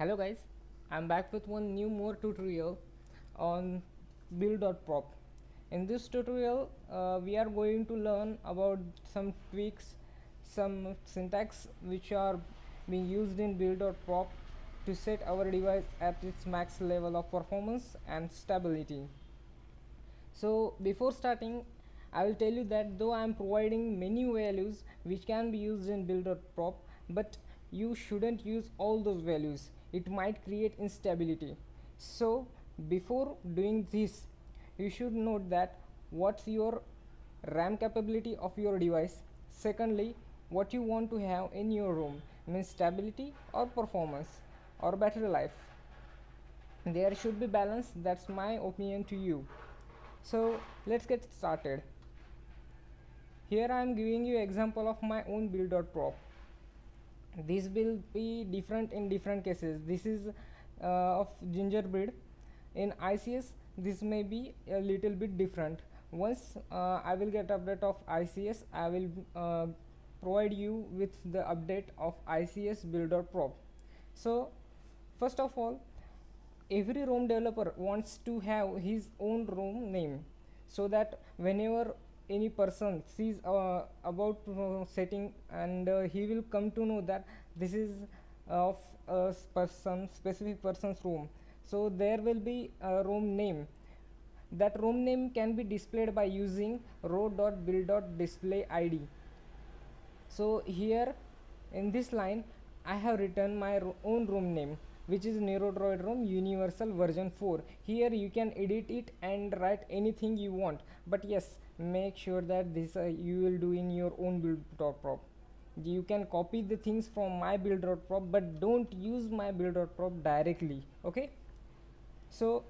Hello guys, I'm back with one new more tutorial on Build.prop. In this tutorial we are going to learn about some tweaks, some syntax which are being used in Build.prop to set our device at its max level of performance and stability. So before starting, I will tell you that though I am providing many values which can be used in Build.prop, but you shouldn't use all those values. It might create instability. So before doing this, you should note that what's your RAM capability of your device. Secondly, what you want to have in your room, means stability or performance or battery life. There should be balance. That's my opinion to you. So let's get started. Here I am giving you example of my own Build.prop. This will be different in different cases. This is of gingerbread. In ICS this may be a little bit different. Once I will get update of ICS, I will provide you with the update of ICS Build.prop. So first of all, every ROM developer wants to have his own ROM name, so that whenever any person sees about setting, and he will come to know that this is of a specific person's ROM. So there will be a ROM name. That ROM name can be displayed by using row.build.display id. So here in this line I have written my own ROM name, which is Neurodroid ROM Universal version 4. Here you can edit it and write anything you want, but yes, make sure that this you will do in your own Build.prop. You can copy the things from my Build.prop, but don't use my Build.prop directly. Okay, so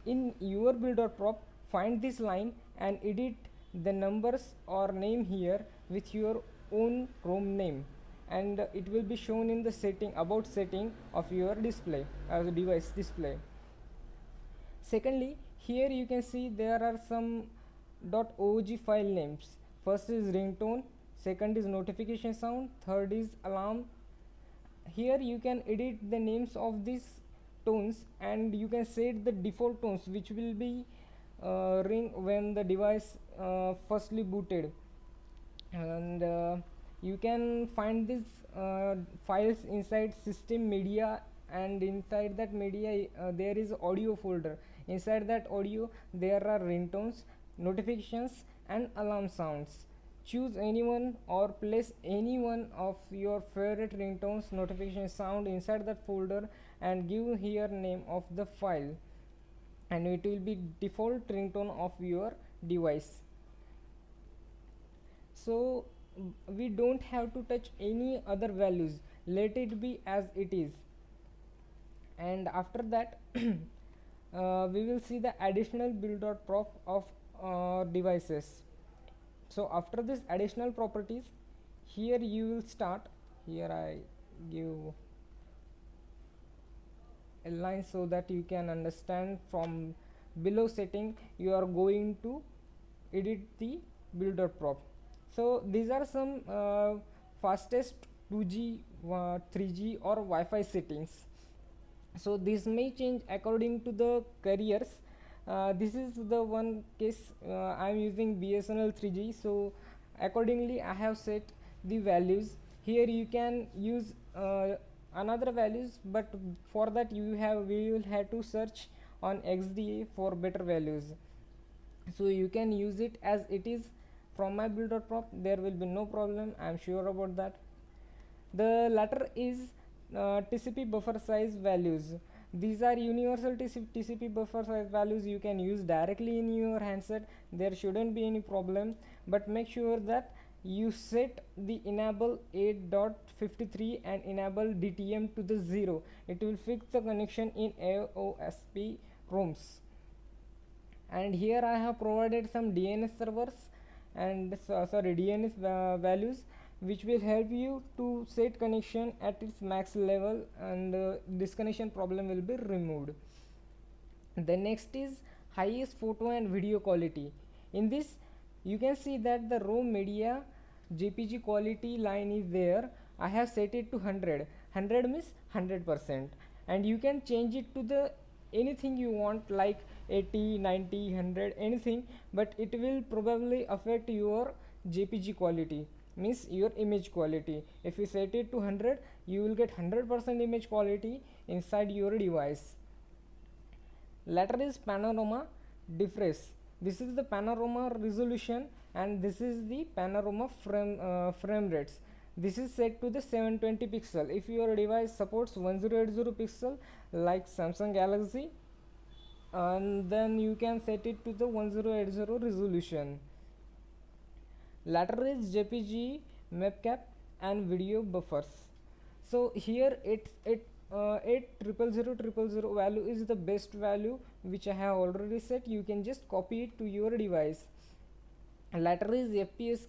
in your Build.prop, find this line and edit the numbers or name here with your own ROM name, and it will be shown in the setting, about setting of your display as a device display. Secondly, here you can see there are some .og file names. First is ringtone, second is notification sound, third is alarm. Here you can edit the names of these tones, and you can set the default tones which will be ring when the device firstly booted. And you can find these files inside system media, and inside that media there is audio folder. Inside that audio there are ringtones, notifications and alarm sounds. Choose anyone or place any one of your favorite ringtones, notification sound inside that folder, and give here name of the file, and it will be default ringtone of your device. So we don't have to touch any other values, let it be as it is. And after that we will see the additional Build.prop of devices. So after this additional properties, here you will start. Here I give a line so that you can understand. From below setting you are going to edit the Build.prop. So these are some fastest 2G 3G or Wi-Fi settings. So this may change according to the carriers. This is the one case I am using BSNL 3G, so accordingly I have set the values. Here you can use another values, but for that we will have to search on XDA for better values. So you can use it as it is from my Build.prop. There will be no problem, I am sure about that. The latter is TCP buffer size values. These are universal TCP buffer size values. You can use directly in your handset. There shouldn't be any problem, but make sure that you set the enable 8.53 and enable DTM to the 0. It will fix the connection in AOSP ROMs. And here I have provided some DNS servers and DNS values, which will help you to set connection at its max level, and disconnection problem will be removed. The next is highest photo and video quality. In this you can see that the ROM media JPG quality line is there. I have set it to 100. 100 means 100%. and you can change it to the anything you want, like 80, 90, 100, anything, but it will probably affect your jpg quality, means your image quality. If you set it to 100, you will get 100% image quality inside your device. Later is panorama difference. This is the panorama resolution, and this is the panorama frame rates. This is set to the 720 pixel. If your device supports 1080 pixel like Samsung Galaxy, and then you can set it to the 1080 resolution. Latter is jpg, mapcap, and video buffers. So here 8000000 value is the best value which I have already set. You can just copy it to your device. Latter is fps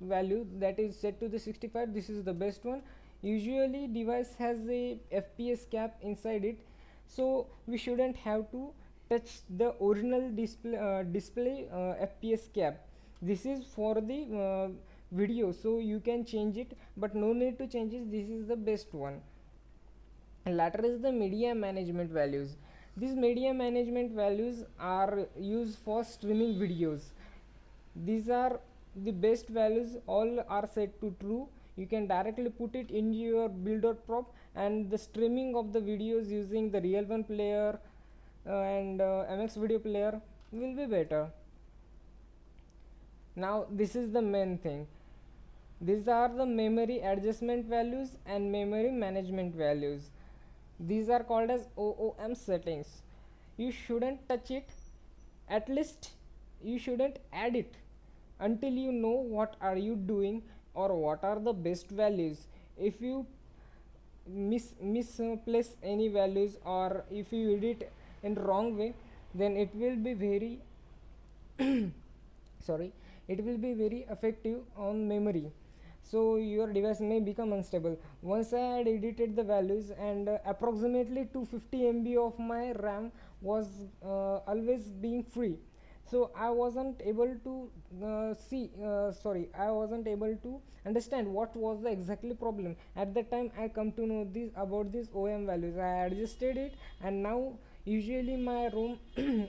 value, that is set to the 65. This is the best one. Usually device has a fps cap inside it, so we shouldn't have to touch the original display fps cap. This is for the video, so you can change it, but no need to change it. This is the best one. Latter is the media management values. These media management values are used for streaming videos. These are the best values. All are set to true. You can directly put it in your Build.prop, and the streaming of the videos using the real one player and mx video player will be better. Now this is the main thing. These are the memory adjustment values and memory management values. These are called as OOM settings. You shouldn't touch it, at least you shouldn't add it until you know what are you doing or what are the best values. If you misplace any values, or if you edit in wrong way, then it will be very sorry, it will be very effective on memory, so your device may become unstable. Once I had edited the values, and approximately 250 MB of my RAM was always being free, so I wasn't able to I wasn't able to understand what was the exactly problem. At that time I come to know this about these OM values. I adjusted it, and now usually my room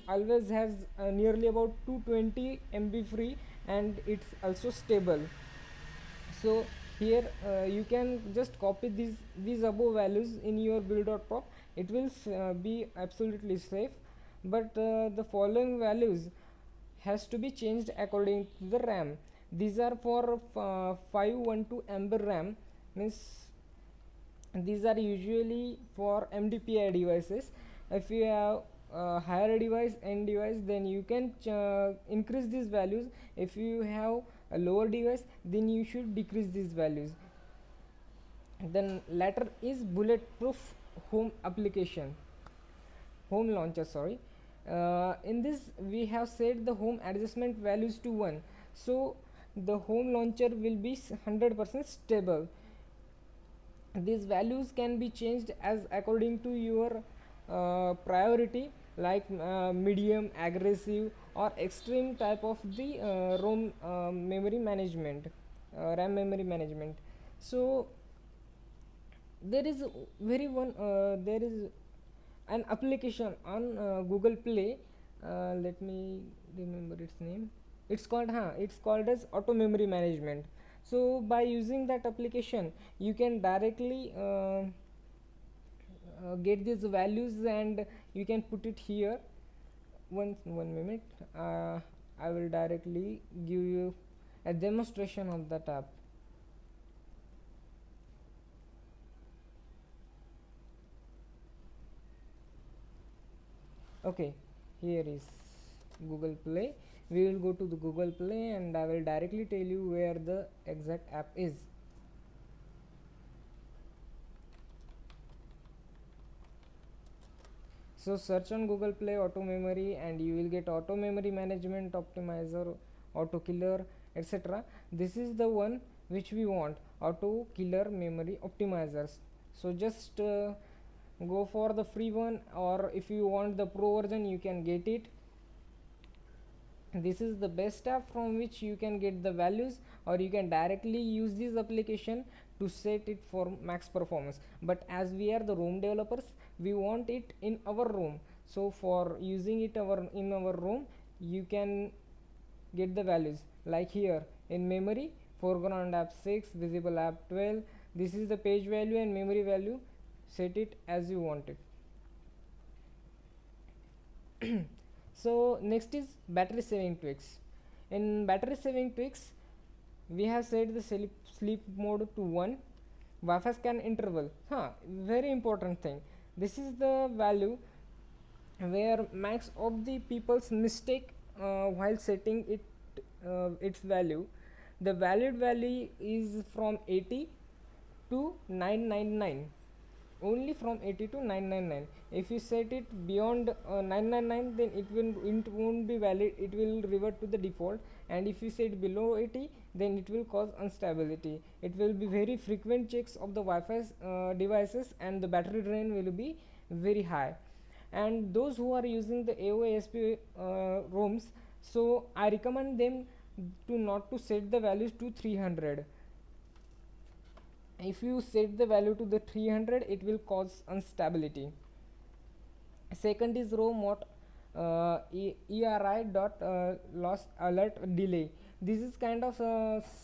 always has nearly about 220 MB free, and it's also stable. So here you can just copy these above values in your Build.prop. It will be absolutely safe, but the following values has to be changed according to the RAM. These are for 512 MB RAM, means these are usually for MDPI devices. If you have higher device, end device, then you can increase these values. If you have a lower device, then you should decrease these values. Then latter is bulletproof home application, home launcher, sorry. In this we have set the home adjustment values to 1, so the home launcher will be 100% stable. These values can be changed as according to your priority, like medium, aggressive, or extreme type of the ROM memory management, RAM memory management. So there is there is an application on Google Play. Let me remember its name. It's called as auto memory management. So by using that application, you can directly get these values, and you can put it here. One minute, I will directly give you a demonstration of that app. Okay, here is Google Play. We will go to the Google Play, and I will directly tell you where the exact app is. So search on Google Play auto memory, and you will get auto memory management optimizer, auto killer, etc. This is the one which we want, auto killer memory optimizers. So just go for the free one, or if you want the pro version, you can get it. This is the best app from which you can get the values, or you can directly use this application to set it for max performance. But as we are the ROM developers, we want it in our ROM. So for using it in our ROM, you can get the values like here in memory, foreground app 6, visible app 12. This is the page value and memory value. Set it as you want it. So next is battery saving tweaks. In battery saving tweaks, we have set the sleep mode to 1, Wi-Fi scan interval. Very important thing. This is the value where max of the people's mistake while setting its value. The valid value is from 80 to 999, only from 80 to 999. If you set it beyond 999, then it won't be valid, it will revert to the default. And if you set below 80, then it will cause instability. It will be very frequent checks of the Wi-Fi devices, and the battery drain will be very high. And those who are using the AOSP ROMs, so I recommend them to not to set the values to 300. If you set the value to the 300, it will cause instability. Second is row mode ERI dot loss alert delay. This is kind of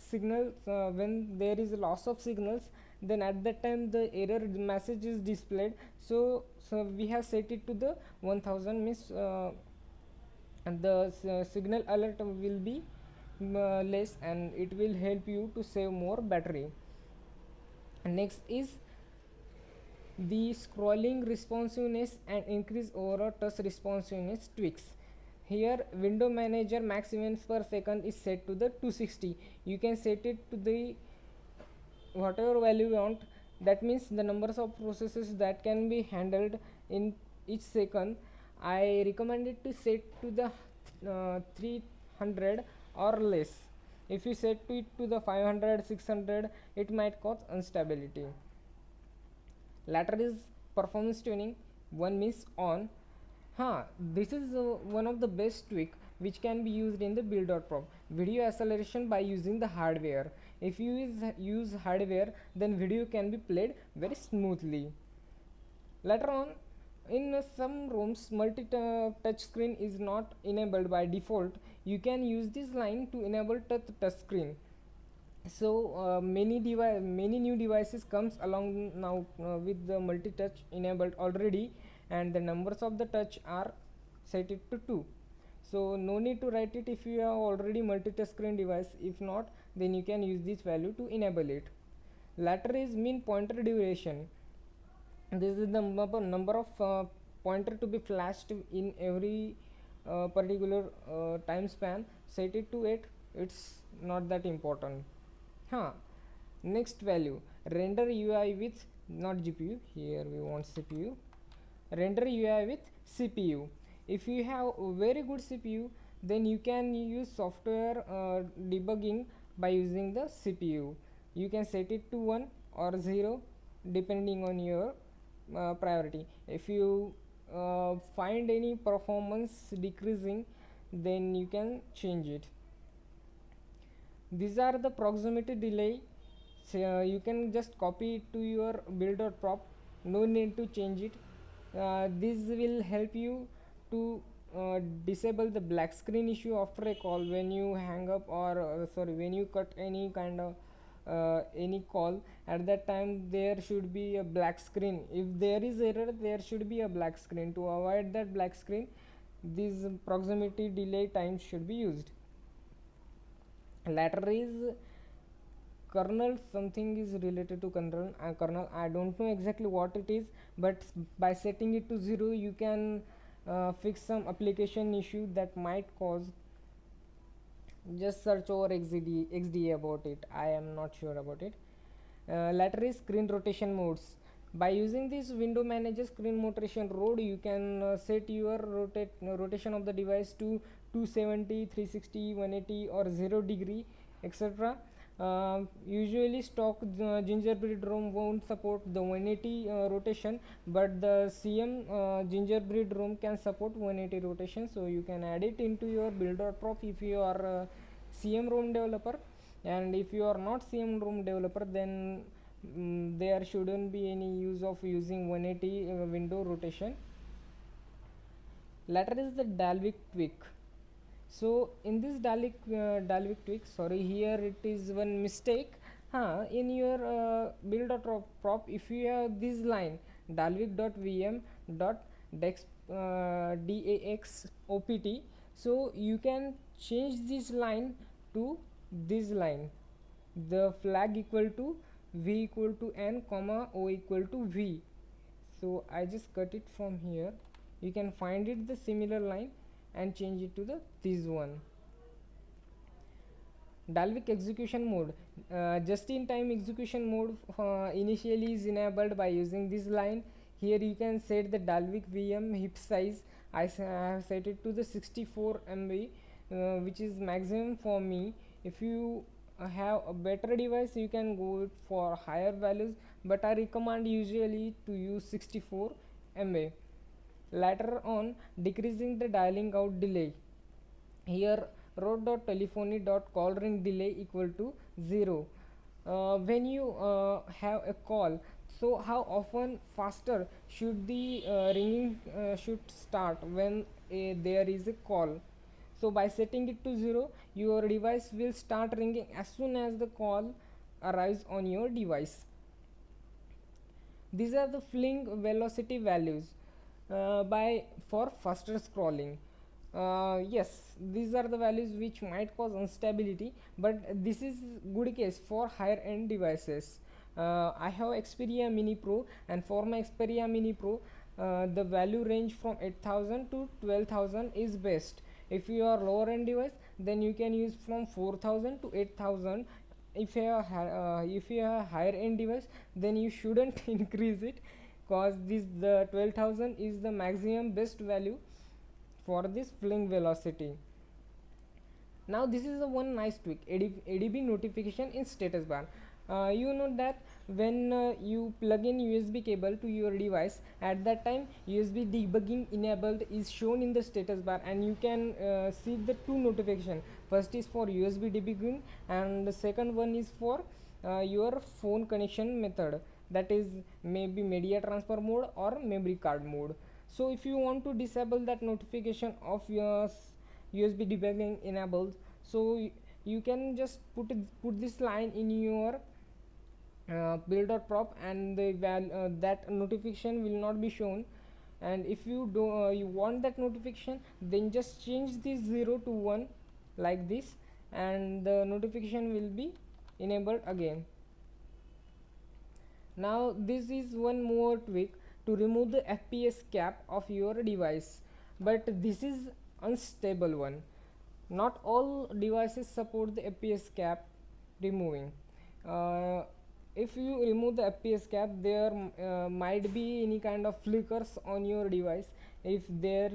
signals when there is a loss of signals, then at that time the error message is displayed. So we have set it to the 1000, means and the signal alert will be less, and it will help you to save more battery. Next is the scrolling responsiveness and increase overall touch responsiveness tweaks. Here window manager max events per second is set to the 260. You can set it to the whatever value you want. That means the numbers of processes that can be handled in each second. I recommend it to set to the 300 or less. If you set it to the 500, 600, it might cause instability. Latter is performance tuning. One means on. This is one of the best tweak which can be used in the Build.prop. Video acceleration by using the hardware. If you use hardware, then video can be played very smoothly. Later on, in some ROMs, multi-touch screen is not enabled by default. You can use this line to enable touch screen. So many new devices comes along now with the multi-touch enabled already, and the numbers of the touch are set it to 2. So no need to write it if you have already multi-touch screen device. If not, then you can use this value to enable it. Latter is mean pointer duration. This is the number of pointer to be flashed in every particular time span. Set it to 8. It's not that important. Next value, render UI with not GPU. Here we want CPU. Render UI with CPU. If you have a very good CPU, then you can use software debugging by using the CPU. You can set it to 1 or 0 depending on your priority. If you find any performance decreasing, then you can change it. These are the proximity delay. So you can just copy it to your Build.prop. No need to change it. This will help you to disable the black screen issue after a call when you hang up, or when you cut any kind of any call. At that time there should be a black screen. If there is error, there should be a black screen. To avoid that black screen, these proximity delay times should be used. Latter is kernel. Something is related to kernel. I don't know exactly what it is, but by setting it to 0, you can fix some application issue that might cause. Just search over XDA about it. I am not sure about it. Latter is screen rotation modes. By using this window manager screen rotation mode, you can set your rotation of the device to 270, 360, 180 or 0 degree, etc. Usually stock gingerbread ROM won't support the 180 rotation, but the CM gingerbread ROM can support 180 rotation. So you can add it into your Build.prop if you are CM ROM developer. And if you are not CM ROM developer, then there shouldn't be any use of using 180 window rotation. Latter is the Dalvik Tweak. So in this Dalvik Tweak, sorry, here it is one mistake. In your build.prop, if you have this line dalvik.vm dot dex dax opt, so you can change this line to this line, the flag equal to v equal to n comma o equal to v. So I just cut it from here. You can find it the similar line and change it to the this one. Dalvik execution mode, just in time execution mode initially is enabled by using this line. Here you can set the Dalvik VM heap size. I have set it to the 64 MB, which is maximum for me. If you have a better device, you can go for higher values, but I recommend usually to use 64 MB. Later on, decreasing the dialing out delay. Here road.telephony.call ring delay equal to 0. When you have a call, so how often faster should the ringing should start when there is a call? So by setting it to 0, your device will start ringing as soon as the call arrives on your device. These are the Fling velocity values by for faster scrolling. Yes, these are the values which might cause instability, but this is good case for higher end devices. I have Xperia Mini Pro, and for my Xperia Mini Pro, the value range from 8000 to 12,000 is best. If you are lower end device, then you can use from 4000 to 8000. If you have higher end device, then you shouldn't increase it, cause this the 12,000 is the maximum best value for this Fling velocity. Now this is the one nice tweak, ADB notification in status bar. You know that when you plug in USB cable to your device, at that time USB debugging enabled is shown in the status bar, and you can see the two notification. First is for USB debugging, and the second one is for your phone connection method, that is maybe media transfer mode or memory card mode. So if you want to disable that notification of your USB debugging enabled, so you can just put this line in your build.prop, and that notification will not be shown. And if you do you want that notification, then just change this 0 to 1 like this, and the notification will be enabled again. Now this is one more tweak to remove the FPS cap of your device, but this is unstable one. Not all devices support the FPS cap removing. If you remove the FPS cap, there might be any kind of flickers on your device. If there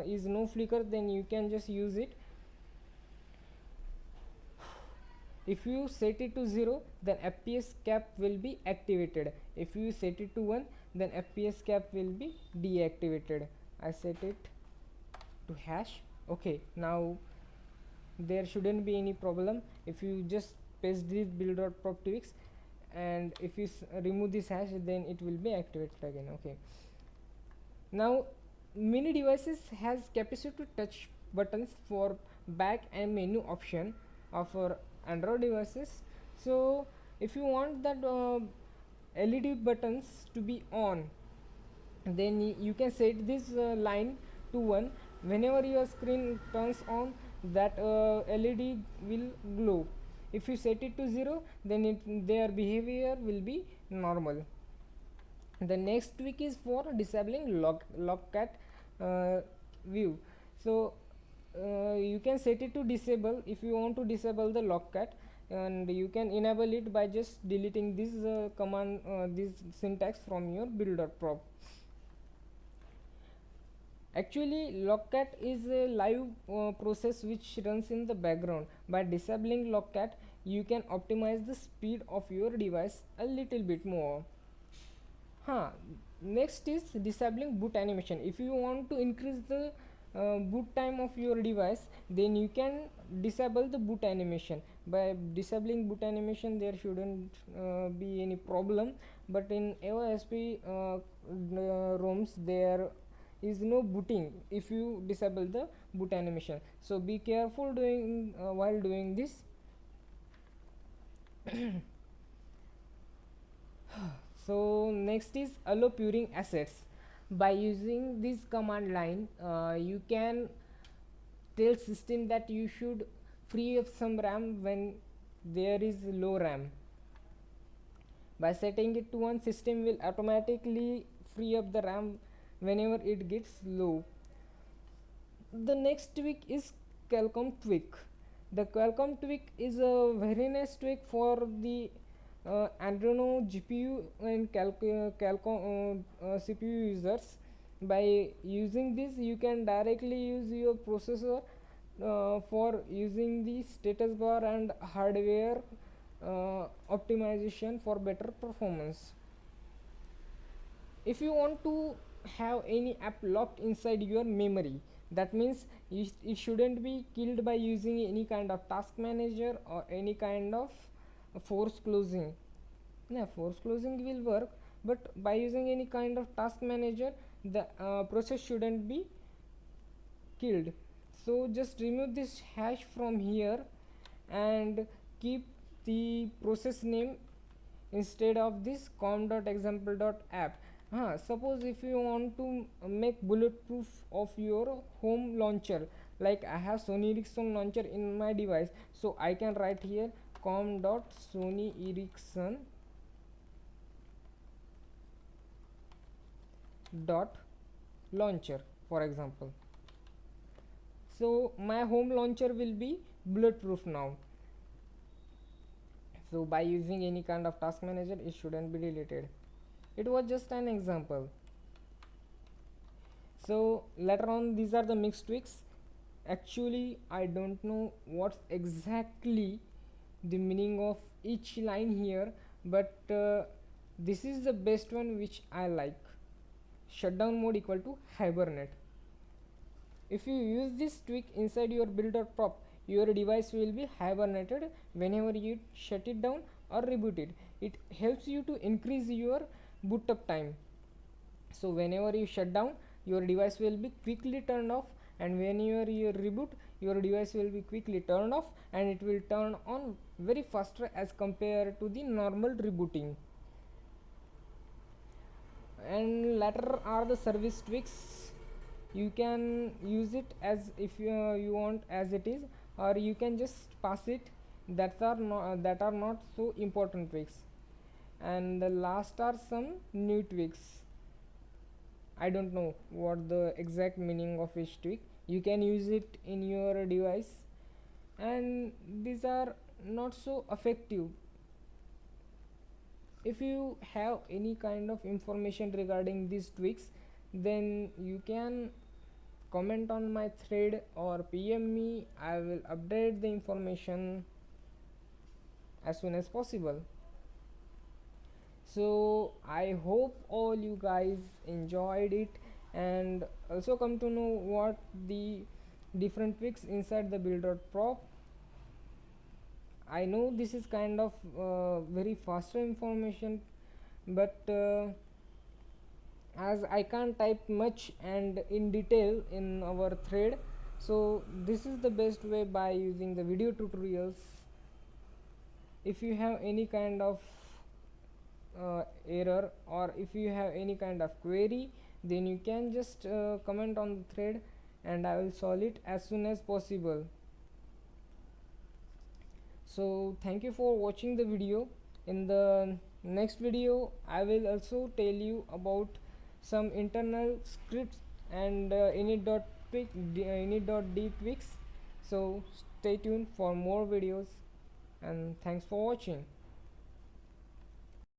is no flicker, then you can just use it. If you set it to 0, then FPS cap will be activated. If you set it to 1, then FPS cap will be deactivated. I set it to hash. Okay, now there shouldn't be any problem. If you just paste these build.prop tweaks, and if you remove this hash, then it will be activated again. Okay, now many devices has capacitive touch buttons for back and menu option of Android devices. So if you want that LED buttons to be on, then you can set this line to 1. Whenever your screen turns on, that LED will glow. If you set it to 0, then their behavior will be normal. The next tweak is for disabling lockcat view. So you can set it to disable if you want to disable the lockcat, and you can enable it by just deleting this command, this syntax from your build.prop. Actually, lockcat is a live process which runs in the background. By disabling lockcat, you can optimize the speed of your device a little bit more. Next is disabling boot animation. If you want to increase the boot time of your device, then you can disable the boot animation. By disabling boot animation there shouldn't be any problem, but in AOSP ROMs there is no booting if you disable the boot animation. So be careful doing while doing this. So next is allow purging assets. By using this command line you can tell system that you should free up some RAM when there is low RAM. By setting it to 1, system will automatically free up the RAM whenever it gets low. The next tweak is Qualcomm tweak. The Qualcomm tweak is a very nice tweak for the Adreno GPU and Qualcomm CPU users. By using this you can directly use your processor for using the status bar and hardware optimization for better performance. If you want to have any app locked inside your memory, that means it shouldn't be killed by using any kind of task manager or any kind of force closing. Yeah, force closing will work, but by using any kind of task manager the process shouldn't be killed. So just remove this hash from here and keep the process name instead of this com.example.app. Suppose if you want to make bulletproof of your home launcher, like I have Sony Ericsson launcher in my device, so I can write here com.sony ericsson dot launcher, for example. So my home launcher will be bulletproof now. So by using any kind of task manager it shouldn't be deleted. It was just an example. So later on these are the mixed tweaks. Actually I don't know what's exactly the meaning of each line here, but this is the best one which I like. Shutdown mode equal to hibernate. If you use this tweak inside your Build.prop, your device will be hibernated whenever you shut it down or reboot it. It helps you to increase your boot up time. So whenever you shut down, your device will be quickly turned off, and whenever you reboot, your device will be quickly turned off and it will turn on very faster as compared to the normal rebooting. And latter are the service tweaks. You can use it as if you want as it is, or you can just pass it. That are not so important tweaks. And the last are some new tweaks. I don't know what the exact meaning of each tweak. You can use it in your device, and these are not so effective. If you have any kind of information regarding these tweaks, then you can comment on my thread or PM me. I will update the information as soon as possible. So I hope all you guys enjoyed it and also come to know what the different tweaks inside the Build.prop. I know this is kind of very faster information, but as I can't type much and in detail in our thread, so this is the best way by using the video tutorials. If you have any kind of error, or if you have any kind of query, then you can just comment on the thread and I will solve it as soon as possible. So thank you for watching the video. In the next video I will also tell you about some internal scripts and init.d tweaks. So stay tuned for more videos, and thanks for watching.